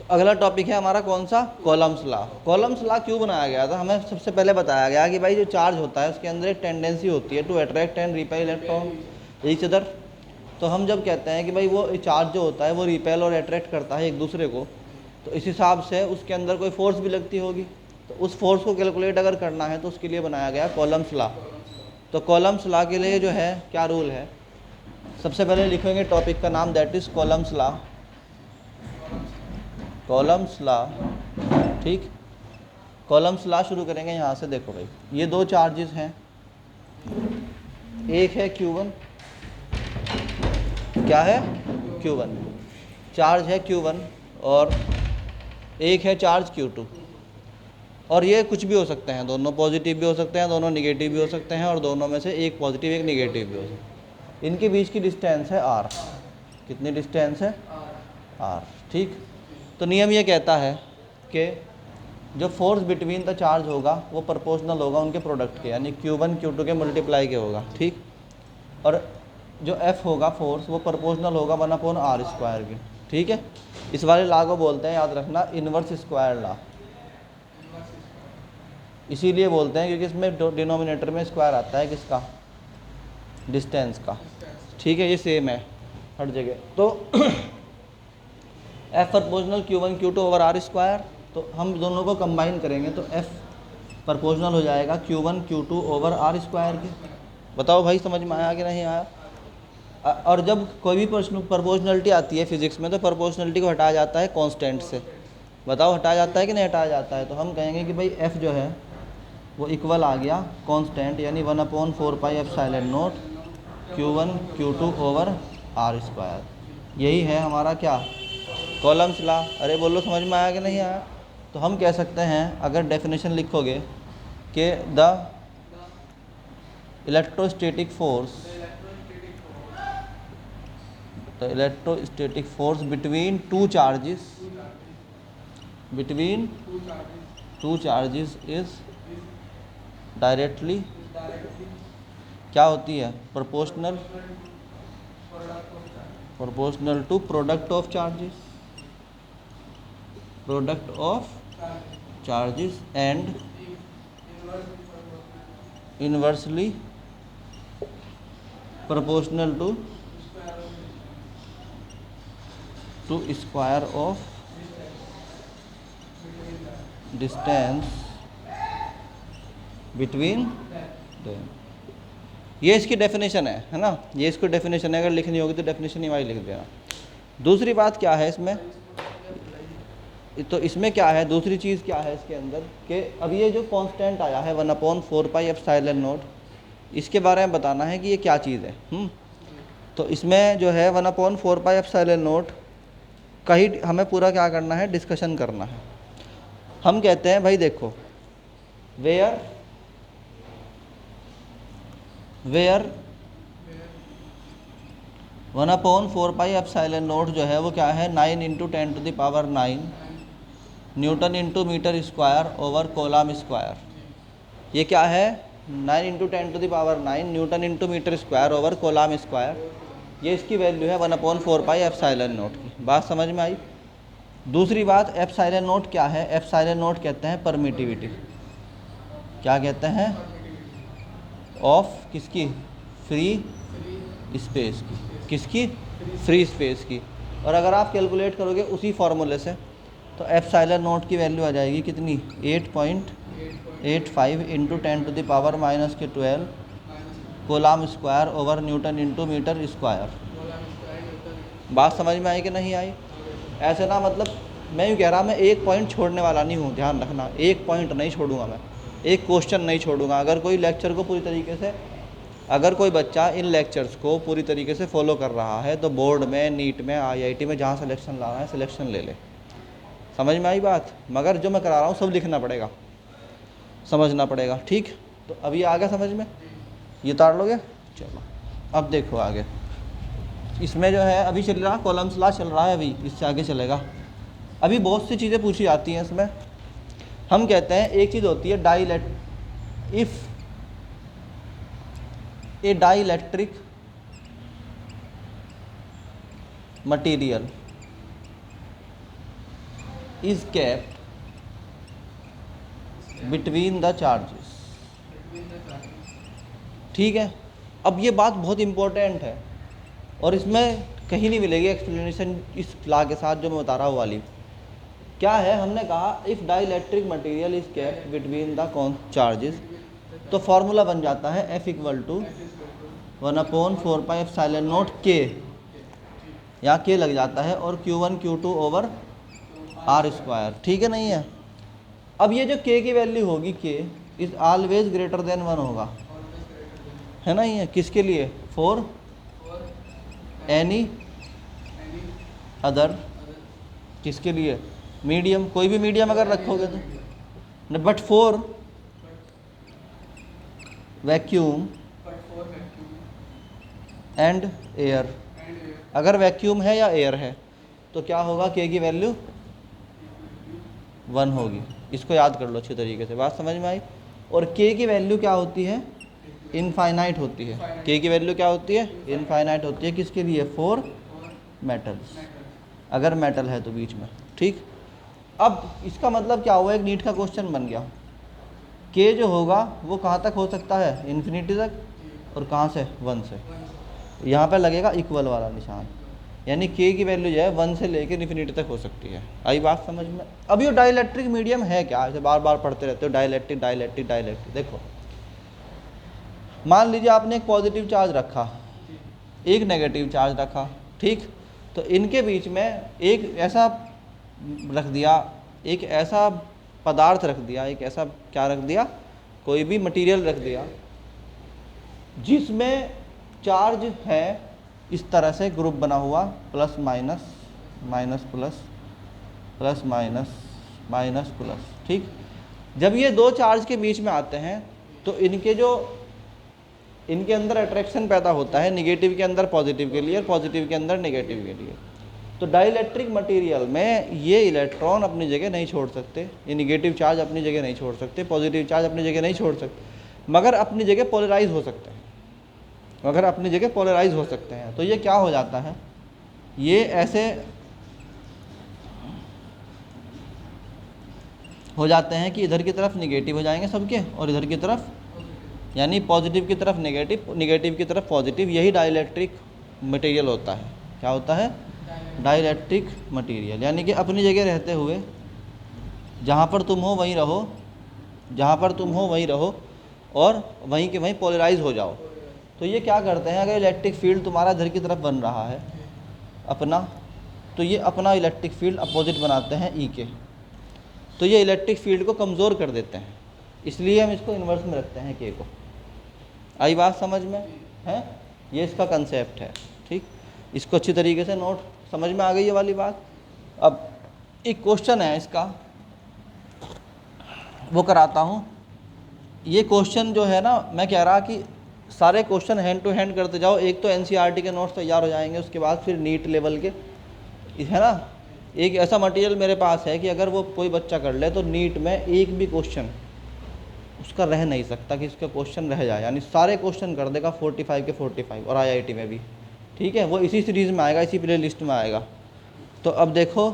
तो अगला टॉपिक है हमारा कौन सा, कॉलम्स लॉ। कॉलम्स लॉ क्यों बनाया गया था, हमें सबसे पहले बताया गया कि भाई जो चार्ज होता है उसके अंदर एक टेंडेंसी होती है to attract and repel electron each other. तो हम जब कहते हैं कि भाई वो चार्ज जो होता है वो रिपेल और अट्रैक्ट करता है एक दूसरे को, तो इस हिसाब से उसके अंदर कोई फोर्स भी लगती होगी, तो उस फोर्स को कैलकुलेट अगर करना है तो उसके लिए बनाया गया कॉलम्स लॉ। तो कॉलम्स लॉ के लिए जो है क्या रूल है, सबसे पहले लिखेंगे टॉपिक का नाम, that is columns law. Columns law, ठीक। कॉलम्स लॉ शुरू करेंगे यहाँ से। देखो भाई ये दो चार्जेस हैं, एक है Q1, क्या है Q1, चार्ज है Q1, और एक है चार्ज Q2। और ये कुछ भी हो सकते हैं, दोनों पॉजिटिव भी हो सकते हैं, दोनों निगेटिव भी हो सकते हैं, और दोनों में से एक पॉजिटिव एक निगेटिव भी हो सकता है। इनके बीच की डिस्टेंस है R। कितनी डिस्टेंस है, R, ठीक। तो नियम ये कहता है कि जो फोर्स बिटवीन द चार्ज होगा वो प्रोपोर्शनल होगा उनके प्रोडक्ट के, यानी Q1 Q2 के मल्टीप्लाई के होगा, ठीक। और जो F होगा फोर्स वो प्रोपोर्शनल होगा 1/r² के, ठीक है। इस वाले लॉ को बोलते हैं, याद रखना, इन्वर्स स्क्वायर लॉ। इसीलिए बोलते हैं क्योंकि इसमें डिनोमिनेटर में स्क्वायर आता है, किसका, डिस्टेंस का, ठीक है। ये सेम है हर जगह। तो F proportional Q1 Q2 over r²। तो हम दोनों को कंबाइन करेंगे तो F प्रोपोर्शनल हो जाएगा Q1 Q2 ओवर r² के। बताओ भाई समझ में आया कि नहीं आया। और जब कोई भी प्रोपोर्शनलिटी आती है फिजिक्स में तो प्रोपोर्शनलिटी को हटाया जाता है कांस्टेंट से। बताओ हटाया जाता है कि नहीं हटाया जाता है। तो हम कहेंगे कि भाई F जो है वो इक्वल आ गया कांस्टेंट, यानी 1/4πε0 Q1 Q2 ओवर r²। यही है हमारा क्या, कॉलम्स लॉ। अरे बोलो समझ में आया कि नहीं आया। तो हम कह सकते हैं अगर डेफिनेशन लिखोगे कि the electrostatic force, the electrostatic force between two charges, between two charges is directly क्या होती है, proportional, proportional to product of charges, product of charges and inversely proportional to square of distance between them. ये इसकी definition है ना, ये इसको definition है। अगर लिखनी होगी तो डेफिनेशन ही वही लिख देना। दूसरी बात क्या है इसमें, तो इसमें क्या है, दूसरी चीज़ क्या है इसके अंदर कि अब ये जो कांस्टेंट आया है 1/4πε0, इसके बारे में बताना है कि ये क्या चीज़ है। तो इसमें जो है 1/4πε0 का ही हमें पूरा क्या करना है, डिस्कशन करना है। हम कहते हैं भाई देखो, वेयर 1/4πε0 जो है वो क्या है, 9 × 10⁹ newton into metre square over coulomb square. ये क्या है, 9 × 10⁹ newton into metre square over coulomb square. ये इसकी वैल्यू है 1/4πε0 की। बात समझ में आई। दूसरी बात ε0 क्या है, ε0 कहते हैं परमिटिविटी। क्या कहते हैं, ऑफ किसकी, फ्री स्पेस की, किसकी, फ्री स्पेस की। और अगर आप कैलकुलेट करोगे उसी फॉर्मूले से तो ε0 की वैल्यू आ जाएगी कितनी, 8.85 × 10⁻⁻12 coulomb square over newton into metre square. बात समझ में आई कि नहीं आई। ऐसे ना, मतलब मैं यूँ कह रहा, मैं एक पॉइंट छोड़ने वाला नहीं हूँ, ध्यान रखना, एक पॉइंट नहीं छोड़ूंगा मैं, एक क्वेश्चन नहीं छोड़ूंगा। अगर कोई लेक्चर को पूरी तरीके से, अगर कोई बच्चा इन लेक्चर्स को पूरी तरीके से फॉलो कर रहा है तो बोर्ड में, नीट में, IIT में जहाँ सिलेक्शन ला रहा है सिलेक्शन ले ले। समझ में आई बात। मगर जो मैं करा रहा हूँ सब लिखना पड़ेगा, समझना पड़ेगा, ठीक। तो अभी आ गया समझ में, ये तार लोगे। चलो अब देखो आगे, इसमें जो है अभी चल रहा कॉलम्स लॉ चल रहा है, अभी इससे आगे चलेगा। अभी बहुत सी चीज़ें पूछी जाती हैं इसमें। हम कहते हैं एक चीज़ होती है if A dielectric material is kept between the charges. ठीक है, अब ये बात बहुत इंपॉर्टेंट है और इसमें कहीं नहीं मिलेगी एक्सप्लेनेशन इस लॉ के साथ जो मैं बता रहा हूँ वाली। क्या है, हमने कहा if dielectric material is kept between the charges, तो फॉर्मूला बन जाता है F इक्वल टू 1/4πε0 K, यहाँ K लग जाता है, और Q1 Q2 over R square. ठीक है, नहीं है। अब ये जो K की वैल्यू होगी, K is always greater than 1 होगा, है ना। ये किसके लिए, फॉर एनी अदर, किसके लिए, मीडियम, कोई भी मीडियम अगर रखोगे तो, but for vacuum and air, अगर वैक्यूम है या एयर है तो क्या होगा, K की वैल्यू 1 होगी। इसको याद कर लो अच्छी तरीके से, बात समझ में आई। और K की वैल्यू क्या होती है, इनफाइनाइट होती है। K की वैल्यू क्या होती है, इनफाइनाइट होती है। किसके लिए, फॉर मेटल्स, अगर मेटल है तो बीच में। ठीक, अब इसका मतलब क्या हुआ, एक नीट का क्वेश्चन बन गया। K जो होगा वो कहाँ तक हो सकता है, इन्फिनिटी तक, और कहाँ से, 1 से। यहाँ पे लगेगा इक्वल वाला निशान, यानी K की वैल्यू जो है 1 से लेकर इन्फिनिटी तक हो सकती है। आई बात समझ में। अब ये डाइलेक्ट्रिक मीडियम है क्या, ऐसे बार बार पढ़ते रहते हो डाइलेक्ट्रिक डाइलेक्ट्रिक डाइलेक्ट्रिक। देखो, मान लीजिए आपने एक पॉजिटिव चार्ज रखा, एक नेगेटिव चार्ज रखा, ठीक, तो इनके बीच में एक ऐसा रख दिया, एक ऐसा पदार्थ रख दिया, एक ऐसा क्या रख दिया, कोई भी मटेरियल रख दिया जिसमें चार्ज है इस तरह से ग्रुप बना हुआ, plus minus minus plus, plus minus minus plus. ठीक, जब ये दो चार्ज के बीच में आते हैं तो इनके अंदर अट्रैक्शन पैदा होता है, निगेटिव के अंदर पॉजिटिव के लिए और पॉजिटिव के अंदर नेगेटिव के लिए। तो डाइलेक्ट्रिक मटेरियल में ये इलेक्ट्रॉन अपनी जगह नहीं छोड़ सकते, ये निगेटिव चार्ज अपनी जगह नहीं छोड़ सकते, पॉजिटिव चार्ज अपनी जगह नहीं छोड़ सकते, मगर अपनी जगह पोलराइज हो सकते हैं, मगर अपनी जगह पोलराइज हो सकते हैं। तो ये क्या हो जाता है, ये ऐसे हो जाते हैं कि इधर की तरफ निगेटिव हो जाएंगे सबके, और इधर की तरफ, यानी पॉजिटिव की तरफ नेगेटिव, नेगेटिव की तरफ पॉजिटिव। यही डाइलेक्ट्रिक मटेरियल होता है। क्या होता है, डाइलेक्ट्रिक मटेरियल, यानी कि अपनी जगह रहते हुए, जहाँ पर तुम हो वहीं रहो, जहाँ पर तुम हो वहीं रहो, और वहीं के वहीं पोलराइज हो जाओ। तो ये क्या करते हैं, अगर इलेक्ट्रिक फील्ड तुम्हारा इधर की तरफ बन रहा है अपना, तो ये अपना इलेक्ट्रिक फील्ड अपोजिट बनाते हैं ई के, तो ये इलेक्ट्रिक फील्ड को कमज़ोर कर देते हैं, इसलिए हम इसको इन्वर्स में रखते हैं के को। आई बात समझ में है, ये इसका कंसेप्ट है। ठीक, इसको अच्छी तरीके से नोट, समझ में आ गई ये वाली बात। अब एक क्वेश्चन है इसका, वो कराता हूँ। ये क्वेश्चन जो है ना, मैं कह रहा कि सारे क्वेश्चन हैंड टू हैंड करते जाओ, एक तो एनसीईआरटी के नोट्स तैयार हो जाएंगे, उसके बाद फिर नीट लेवल के, है ना। एक ऐसा मटेरियल मेरे पास है कि अगर वो कोई बच्चा कर ले तो नीट में एक भी क्वेश्चन उसका रह नहीं सकता कि इसका क्वेश्चन रह जाए, यानी सारे क्वेश्चन कर देगा 45 के 45, और आईआईटी में भी। ठीक है, वो इसी सीरीज़ में आएगा, इसी प्ले लिस्ट में आएगा। तो अब देखो,